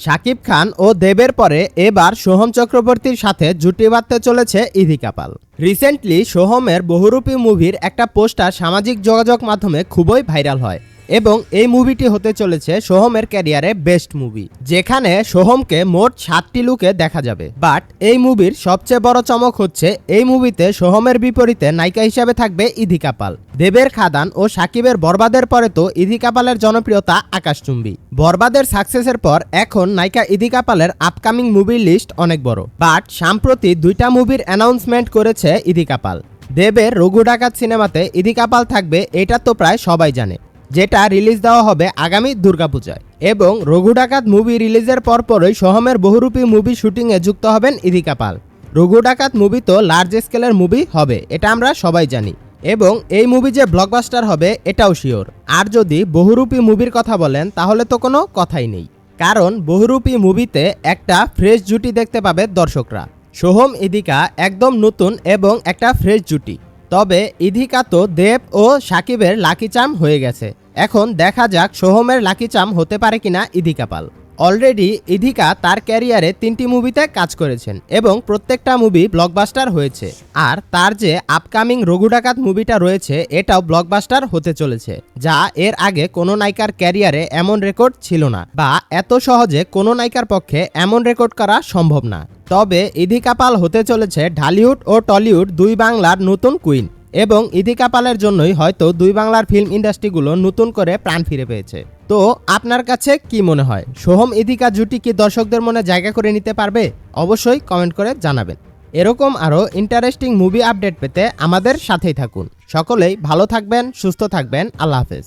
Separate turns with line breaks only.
শাকিব খান ও দেবের পরে এবার সোহম চক্রবর্তীর সাথে জুটি বাঁধতে চলেছে ইধিকা পাল। রিসেন্টলি সোহমের বহুরূপী মুভির একটা পোস্টার সামাজিক যোগাযোগ মাধ্যমে খুবই ভাইরাল হয় এবং এই মুভিটি হতে চলেছে সোহমের ক্যারিয়ারে বেস্ট মুভি, যেখানে সোহমকে মোট 7টি লুকে দেখা যাবে। বাট এই মুভির সবচেয়ে বড় চমক হচ্ছে এই মুভিতে সোহমের বিপরীতে নায়িকা হিসেবে থাকবে ইধিকা পাল। দেবের খাদান ও সাকিবের বরবাদের পরে তো ইধিকা পালের জনপ্রিয়তা আকাশচুম্বী। বরবাদের সাকসেসের পর এখন নায়িকা ইধিকা পালের আপকামিং মুভির লিস্ট অনেক বড়। বাট সম্প্রতি 2টা মুভির অ্যানাউন্সমেন্ট করেছে ইধিকা পাল। দেবের রঘু ডাকাত সিনেমাতে ইধিকা পাল থাকবে, এটা তো প্রায় সবাই জানে, যেটা রিলিজ দেওয়া হবে আগামী দুর্গাপূজায়। এবং রঘু ডাকাত মুভি রিলিজের পরপরই সোহমের বহুরূপী মুভি শুটিংয়ে যুক্ত হবেন ইধিকা পাল। রঘু ডাকাত মুভি তো লার্জ স্কেলের মুভি হবে, এটা আমরা সবাই জানি, এবং এই মুভি যে ব্লকবাস্টার হবে এটাও শিওর। আর যদি বহুরূপী মুভির কথা বলেন তাহলে তো কোনো কথাই নেই, কারণ বহুরূপী মুভিতে একটা ফ্রেশ জুটি দেখতে পাবে দর্শকরা। সোহম ইধিকা একদম নতুন এবং একটা ফ্রেশ জুটি। তবে ইধিকা তো দেব ও সাকিবের লাকি চার্ম হয়ে গেছে, এখন দেখা যাক সোহমের লাকি চার্ম হতে পারে কিনা ইধিকা পাল। অলরেডি ইধিকা তার ক্যারিয়ারে 3টি মুভিতে কাজ করেছেন এবং প্রত্যেকটা মুভি ব্লকবাস্টার হয়েছে। আর তার যে আপকামিং রঘু ডাকাত মুভিটা রয়েছে এটাও ব্লকবাস্টার হতে চলেছে, যা এর আগে কোনো নায়িকার ক্যারিয়ারে এমন রেকর্ড ছিল না, বা এত সহজে কোনো নায়িকার পক্ষে এমন রেকর্ড করা সম্ভব না। তবে ইধিকা পাল হতে চলেছে ঢালিউড ও টলিউড 2 বাংলার নতুন কুইন, এবং ইধিকা পালের জন্যই হয়তো 2 বাংলার ফিল্ম ইন্ডাস্ট্রিগুলো নতুন করে প্রাণ ফিরে পেয়েছে। তো আপনার কাছে কি মনে হয়, সোহম ইধিকা জুটি কি দর্শকদের মনে জায়গা করে নিতে পারবে? অবশ্যই কমেন্ট করে জানাবেন। এরকম আরও ইন্টারেস্টিং মুভি আপডেট পেতে আমাদের সাথেই থাকুন। সকলেই ভালো থাকবেন, সুস্থ থাকবেন। আল্লাহ হাফেজ।